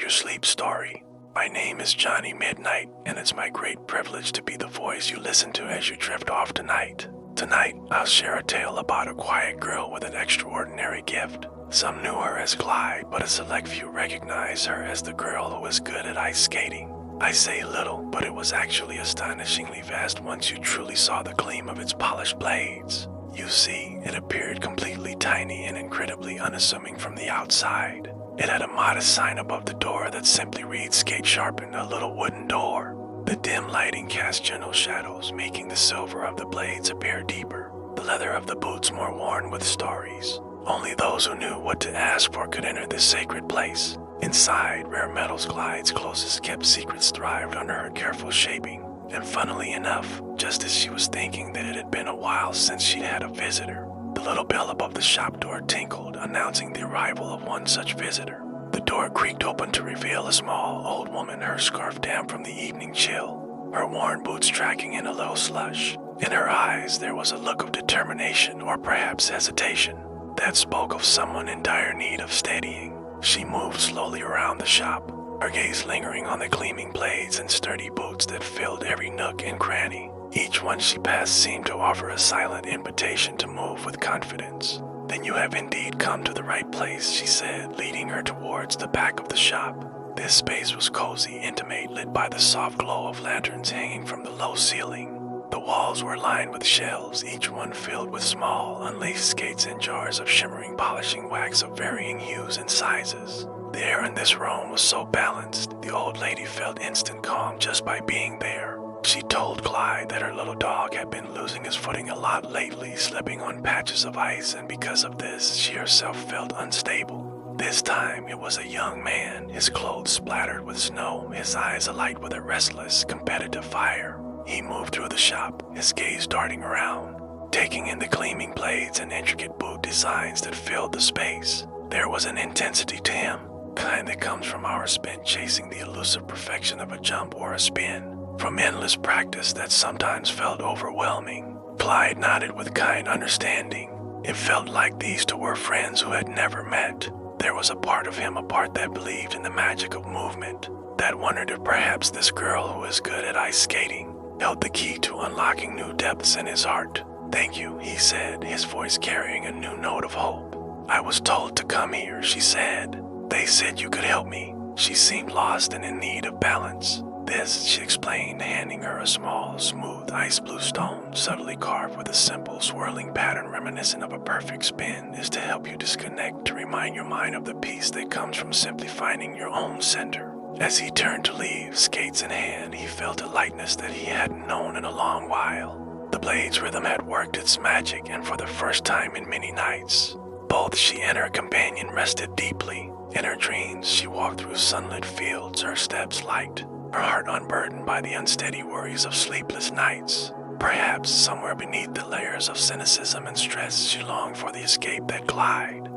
your sleep story. My name is Johnny Midnight, and it's my great privilege to be the voice you listen to as you drift off tonight. Tonight, I'll share a tale about a quiet girl with an extraordinary gift. Some knew her as Clyde, but a select few recognized her as the girl who was good at ice skating. I say little, but it was actually astonishingly vast once you truly saw the gleam of its polished blades. You see, it appeared completely tiny and incredibly unassuming from the outside. It had a modest sign above the door that simply reads "Skate Sharpened," a little wooden door. The dim lighting cast gentle shadows, making the silver of the blades appear deeper, the leather of the boots more worn with stories. Only those who knew what to ask for could enter this sacred place. Inside, rare metals Clyde's closest kept secrets thrived under her careful shaping. And funnily enough, just as she was thinking that it had been a while since she'd had a visitor, the little bell above the shop door tinkled, announcing the arrival of one such visitor. The door creaked open to reveal a small, old woman, her scarf damp from the evening chill, her worn boots tracking in a little slush. In her eyes, there was a look of determination, or perhaps hesitation, that spoke of someone in dire need of steadying. She moved slowly around the shop, her gaze lingering on the gleaming blades and sturdy boots that filled every nook and cranny. Each one she passed seemed to offer a silent invitation to move with confidence. "Then you have indeed come to the right place," she said, leading her towards the back of the shop. This space was cozy, intimate, lit by the soft glow of lanterns hanging from the low ceiling. The walls were lined with shelves, each one filled with small, unlaced skates and jars of shimmering polishing wax of varying hues and sizes. The air in this room was so balanced, the old lady felt instant calm just by being there. She told Clyde that her little dog had been losing his footing a lot lately, slipping on patches of ice, and because of this, she herself felt unstable. This time, it was a young man, his clothes splattered with snow, his eyes alight with a restless, competitive fire. He moved through the shop, his gaze darting around, taking in the gleaming blades and intricate boot designs that filled the space. There was an intensity to him, kind that comes from hours spent chasing the elusive perfection of a jump or a spin, from endless practice that sometimes felt overwhelming. Clyde nodded with kind understanding. It felt like these two were friends who had never met. There was a part of him apart that believed in the magic of movement, that wondered if perhaps this girl who was good at ice skating held the key to unlocking new depths in his heart. "Thank you," he said, his voice carrying a new note of hope. "I was told to come here," she said. "They said you could help me." She seemed lost and in need of balance. "This," she explained, handing her a small, smooth ice blue stone, subtly carved with a simple, swirling pattern reminiscent of a perfect spin, "is to help you disconnect, to remind your mind of the peace that comes from simply finding your own center." As he turned to leave, skates in hand, he felt a lightness that he hadn't known in a long while. The blade's rhythm had worked its magic, and for the first time in many nights, both she and her companion rested deeply. In her dreams, she walked through sunlit fields, her steps light, her heart unburdened by the unsteady worries of sleepless nights. Perhaps somewhere beneath the layers of cynicism and stress, she longed for the escape that Clyde.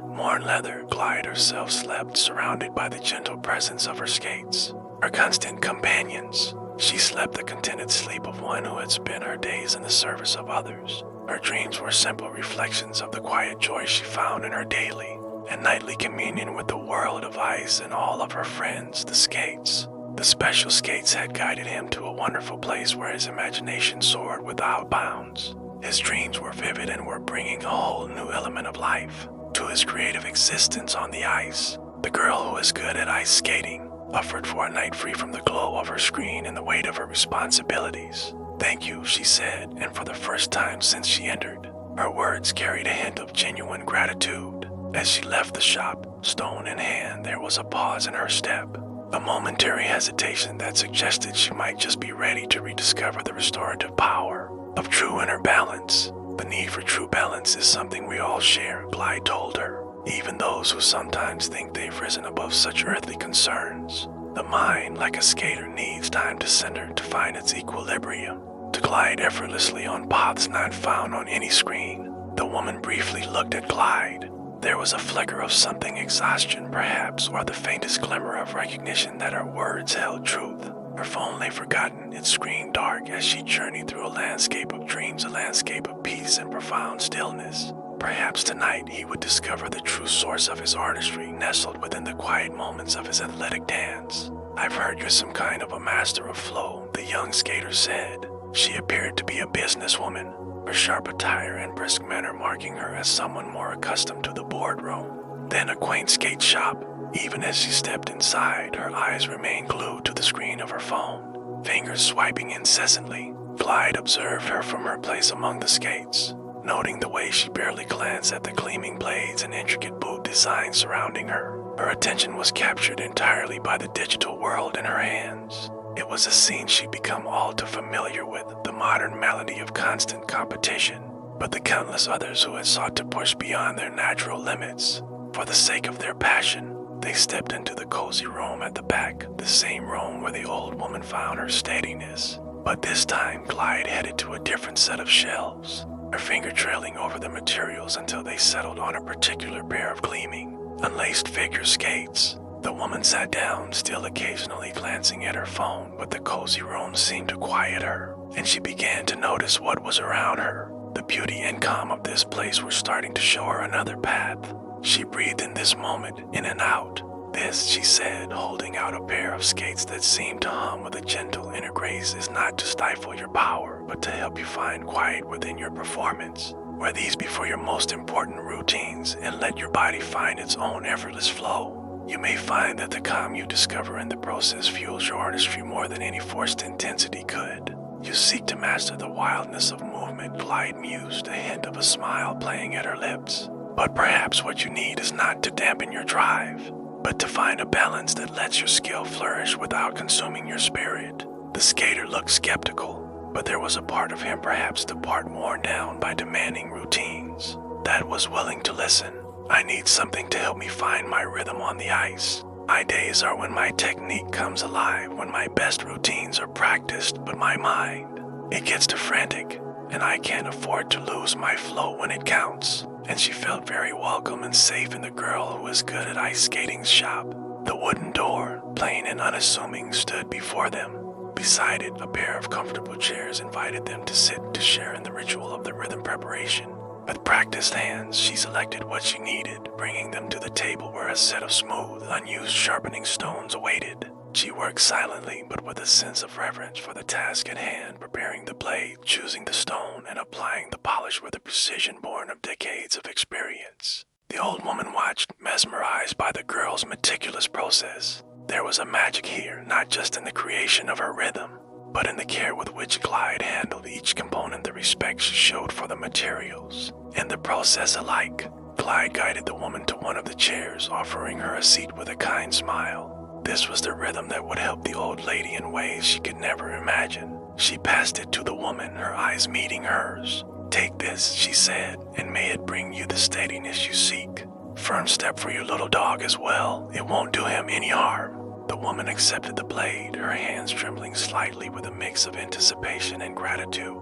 Worn leather, Clyde herself slept, surrounded by the gentle presence of her skates, her constant companions. She slept the contented sleep of one who had spent her days in the service of others. Her dreams were simple reflections of the quiet joy she found in her daily and nightly communion with the world of ice and all of her friends, the skates. The special skates had guided him to a wonderful place where his imagination soared without bounds. His dreams were vivid and were bringing a whole new element of life to his creative existence on the ice. The girl who is good at ice skating offered for a night free from the glow of her screen and the weight of her responsibilities. "Thank you," she said, and for the first time since she entered, her words carried a hint of genuine gratitude. As she left the shop, stone in hand, there was a pause in her step, a momentary hesitation that suggested she might just be ready to rediscover the restorative power of true inner balance. "The need for true balance is something we all share," Clyde told her, "even those who sometimes think they've risen above such earthly concerns. The mind, like a skater, needs time to center, to find its equilibrium, to glide effortlessly on paths not found on any screen." The woman briefly looked at Clyde. There was a flicker of something, exhaustion perhaps, or the faintest glimmer of recognition that her words held truth. Her phone lay forgotten, its screen dark as she journeyed through a landscape of dreams, a landscape of peace and profound stillness. Perhaps tonight he would discover the true source of his artistry nestled within the quiet moments of his athletic dance. "I've heard you're some kind of a master of flow," the young skater said. She appeared to be a businesswoman, her sharp attire and brisk manner marking her as someone more accustomed to the boardroom than a quaint skate shop. Even as she stepped inside, her eyes remained glued to the screen of her phone, fingers swiping incessantly. Clyde observed her from her place among the skates, noting the way she barely glanced at the gleaming blades and intricate boot designs surrounding her. Her attention was captured entirely by the digital world in her hands. It was a scene she'd become all too familiar with, the modern malady of constant competition, but the countless others who had sought to push beyond their natural limits. For the sake of their passion, they stepped into the cozy room at the back, the same room where the old woman found her steadiness. But this time, Clyde headed to a different set of shelves, her finger trailing over the materials until they settled on a particular pair of gleaming, unlaced figure skates. The woman sat down, still occasionally glancing at her phone, but the cozy room seemed to quiet her, and she began to notice what was around her. The beauty and calm of this place were starting to show her another path. She breathed in this moment, in and out. "This," she said, holding out a pair of skates that seemed to hum with a gentle inner grace, "is not to stifle your power, but to help you find quiet within your performance. Wear these before your most important routines and let your body find its own effortless flow. You may find that the calm you discover in the process fuels your artistry more than any forced intensity could. You seek to master the wildness of movement," Clyde mused, a hint of a smile playing at her lips. "But perhaps what you need is not to dampen your drive, but to find a balance that lets your skill flourish without consuming your spirit." The skater looked skeptical, but there was a part of him, perhaps the part worn down by demanding routines, that was willing to listen. "I need something to help me find my rhythm on the ice. My days are when my technique comes alive, when my best routines are practiced, but my mind, it gets too frantic, and I can't afford to lose my flow when it counts." And she felt very welcome and safe in the girl who was good at ice skating's shop. The wooden door, plain and unassuming, stood before them. Beside it, a pair of comfortable chairs invited them to sit to share in the ritual of the rhythm preparation. With practiced hands, she selected what she needed, bringing them to the table where a set of smooth, unused sharpening stones awaited. She worked silently, but with a sense of reverence for the task at hand, preparing the blade, choosing the stone, and applying the polish with a precision born of decades of experience. The old woman watched, mesmerized by the girl's meticulous process. There was a magic here, not just in the creation of her rhythm, but in the care with which Clyde handled each component, the respect she showed for the materials and the process alike. Clyde guided the woman to one of the chairs, offering her a seat with a kind smile. This was the rhythm that would help the old lady in ways she could never imagine. She passed it to the woman, her eyes meeting hers. "Take this," she said, "and may it bring you the steadiness you seek. Firm step for your little dog as well. It won't do him any harm." The woman accepted the blade, her hands trembling slightly with a mix of anticipation and gratitude.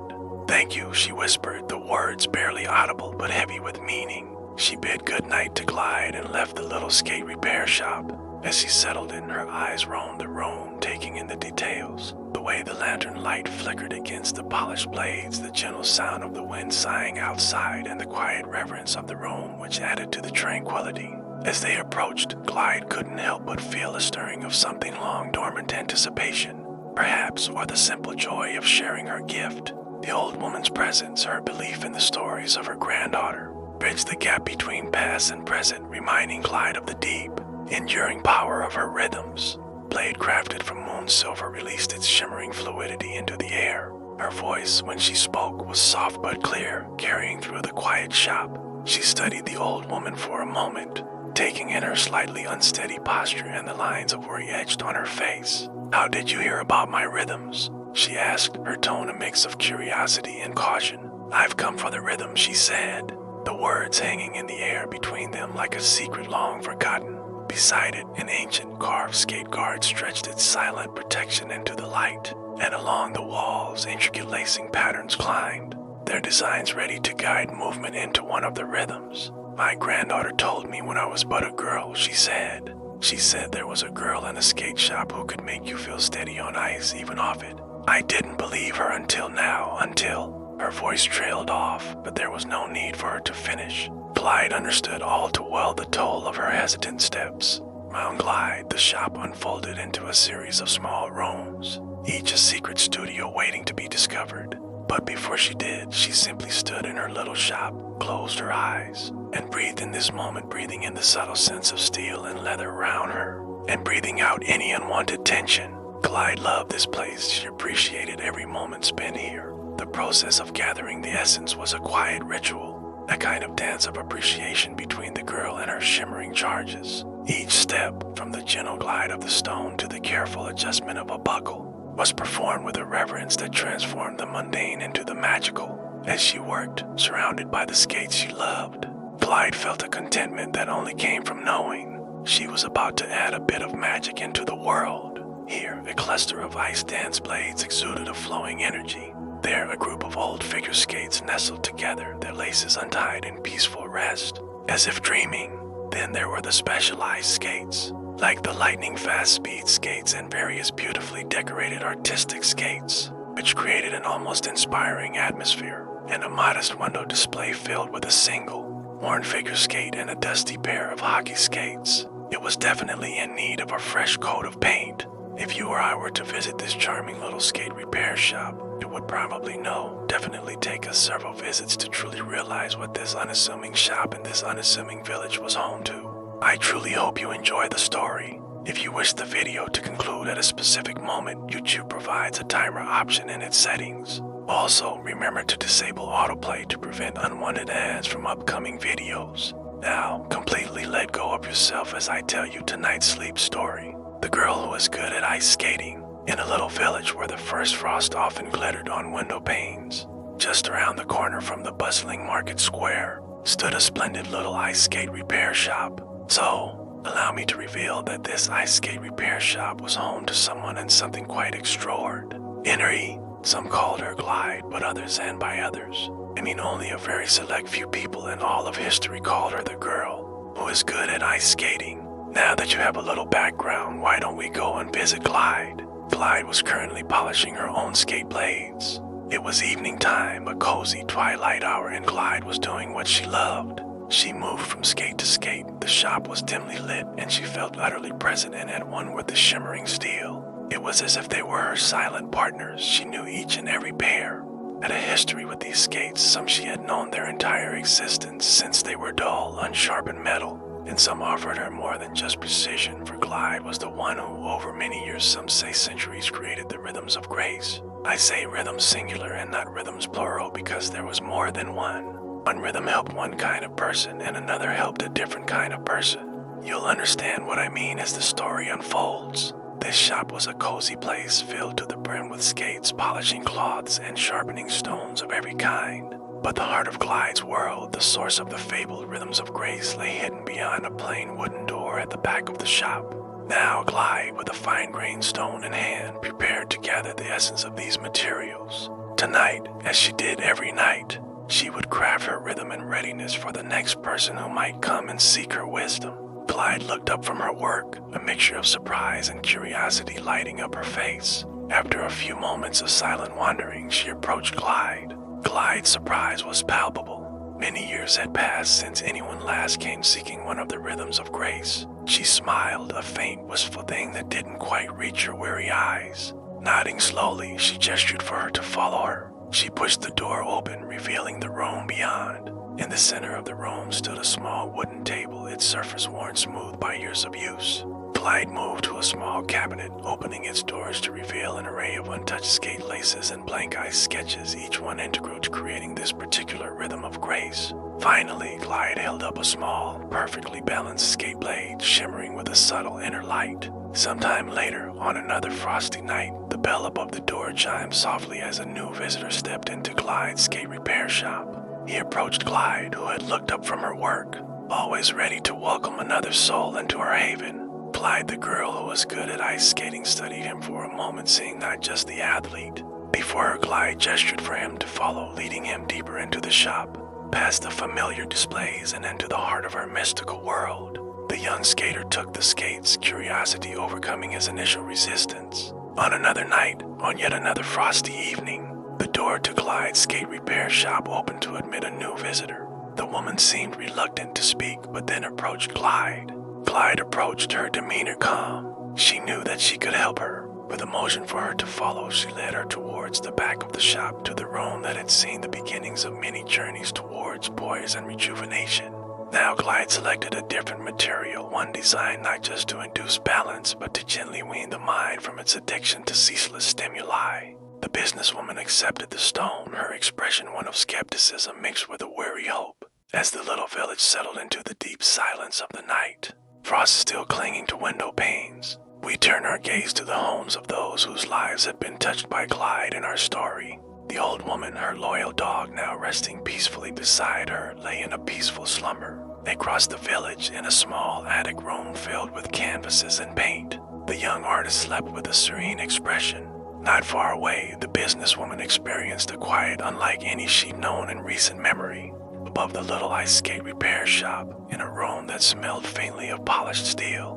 "Thank you," she whispered, the words barely audible but heavy with meaning. She bid good night to Clyde and left the little skate repair shop. As she settled in, her eyes roamed the room, taking in the details. The way the lantern light flickered against the polished blades, the gentle sound of the wind sighing outside, and the quiet reverence of the room which added to the tranquility. As they approached, Clyde couldn't help but feel a stirring of something long dormant anticipation, perhaps, or the simple joy of sharing her gift. The old woman's presence, her belief in the stories of her granddaughter, bridged the gap between past and present, reminding Clyde of the deep, enduring power of her rhythms. Blade crafted from moon silver released its shimmering fluidity into the air. Her voice, when she spoke, was soft but clear, carrying through the quiet shop. She studied the old woman for a moment, taking in her slightly unsteady posture and the lines of worry etched on her face. "How did you hear about my rhythms?" she asked, her tone a mix of curiosity and caution. "I've come for the rhythm," she said, the words hanging in the air between them like a secret long forgotten. Beside it, an ancient carved skate guard stretched its silent protection into the light, and along the walls, intricate lacing patterns climbed, their designs ready to guide movement into one of the rhythms. "My granddaughter told me when I was but a girl," she said. "She said there was a girl in a skate shop who could make you feel steady on ice, even off it. I didn't believe her until now, until..." Her voice trailed off, but there was no need for her to finish. Clyde understood all too well the toll of her hesitant steps. Around Clyde, the shop unfolded into a series of small rooms, each a secret studio waiting to be discovered. But before she did, she simply stood in her little shop, closed her eyes, and breathed in this moment, breathing in the subtle sense of steel and leather around her, and breathing out any unwanted tension. Clyde loved this place. She appreciated every moment spent here. The process of gathering the essence was a quiet ritual, a kind of dance of appreciation between the girl and her shimmering charges. Each step, from the gentle glide of the stone to the careful adjustment of a buckle, was performed with a reverence that transformed the mundane into the magical. As she worked, surrounded by the skates she loved, Clyde felt a contentment that only came from knowing she was about to add a bit of magic into the world. Here, a cluster of ice dance blades exuded a flowing energy. There, a group of old figure skates nestled together, their laces untied in peaceful rest, as if dreaming. Then there were the specialized skates, like the lightning-fast speed skates and various beautifully decorated artistic skates, which created an almost inspiring atmosphere, and a modest window display filled with a single, worn figure skate and a dusty pair of hockey skates. It was definitely in need of a fresh coat of paint. If you or I were to visit this charming little skate repair shop, it would probably definitely take us several visits to truly realize what this unassuming shop in this unassuming village was home to. I truly hope you enjoy the story. If you wish the video to conclude at a specific moment, YouTube provides a timer option in its settings. Also, remember to disable autoplay to prevent unwanted ads from upcoming videos. Now, completely let go of yourself as I tell you tonight's sleep story. The girl who is good at ice skating. In a little village where the first frost often glittered on window panes, just around the corner from the bustling market square, stood a splendid little ice skate repair shop. So, allow me to reveal that this ice skate repair shop was home to someone and something quite extraordinary. Some called her Clyde, but others, and by others, I mean only a very select few people in all of history, called her the girl who is good at ice skating. Now that you have a little background, why don't we go and visit Clyde? Clyde was currently polishing her own skate blades. It was evening time, a cozy twilight hour, and Clyde was doing what she loved. She moved from skate to skate. The shop was dimly lit, and she felt utterly present and at one with the shimmering steel. It was as if they were her silent partners. She knew each and every pair, had a history with these skates. Some she had known their entire existence, since they were dull, unsharpened metal, and some offered her more than just precision, for Clyde was the one who, over many years, some say centuries, created the rhythms of grace. I say rhythms singular and not rhythms plural because there was more than one. One rhythm helped one kind of person, and another helped a different kind of person. You'll understand what I mean as the story unfolds. This shop was a cozy place filled to the brim with skates, polishing cloths, and sharpening stones of every kind. But the heart of Clyde's world, the source of the fabled rhythms of grace, lay hidden beyond a plain wooden door at the back of the shop. Now Clyde, with a fine-grained stone in hand, prepared to gather the essence of these materials. Tonight, as she did every night, she would craft her rhythm in readiness for the next person who might come and seek her wisdom. Clyde looked up from her work, a mixture of surprise and curiosity lighting up her face. After a few moments of silent wandering, she approached Clyde. Clyde's surprise was palpable. Many years had passed since anyone last came seeking one of the rhythms of grace. She smiled, a faint, wistful thing that didn't quite reach her weary eyes. Nodding slowly, she gestured for her to follow her. She pushed the door open, revealing the room beyond. In the center of the room stood a small wooden table, its surface worn smooth by years of use. Clyde moved to a small cabinet, opening its doors to reveal an array of untouched skate laces and blank ice sketches, each one integral to creating this particular rhythm of grace. Finally, Clyde held up a small, perfectly balanced skate blade, shimmering with a subtle inner light. Sometime later, on another frosty night, the bell above the door chimed softly as a new visitor stepped into Clyde's skate repair shop. He approached Clyde, who had looked up from her work, always ready to welcome another soul into her haven. Clyde, the girl who was good at ice skating, studied him for a moment, seeing not just the athlete. Before her, Clyde gestured for him to follow, leading him deeper into the shop, past the familiar displays and into the heart of her mystical world. The young skater took the skates, curiosity overcoming his initial resistance. On another night, on yet another frosty evening, The door to Clyde's skate repair shop opened to admit a new visitor. The woman seemed reluctant to speak, but then approached Clyde. Clyde approached her demeanor calm. She knew that she could help her. With a motion for her to follow, she led her towards the back of the shop to the room that had seen the beginnings of many journeys towards poise and rejuvenation. Now Clyde selected a different material, one designed not just to induce balance, but to gently wean the mind from its addiction to ceaseless stimuli. The businesswoman accepted the stone, her expression one of skepticism mixed with a weary hope. As the little village settled into the deep silence of the night, frost still clinging to window panes, we turn our gaze to the homes of those whose lives had been touched by Clyde in our story. The old woman, her loyal dog now resting peacefully beside her, lay in a peaceful slumber. They crossed the village in a small attic room filled with canvases and paint. The young artist slept with a serene expression. Not far away, the businesswoman experienced a quiet unlike any she'd known in recent memory. Above the little ice skate repair shop, in a room that smelled faintly of polished steel,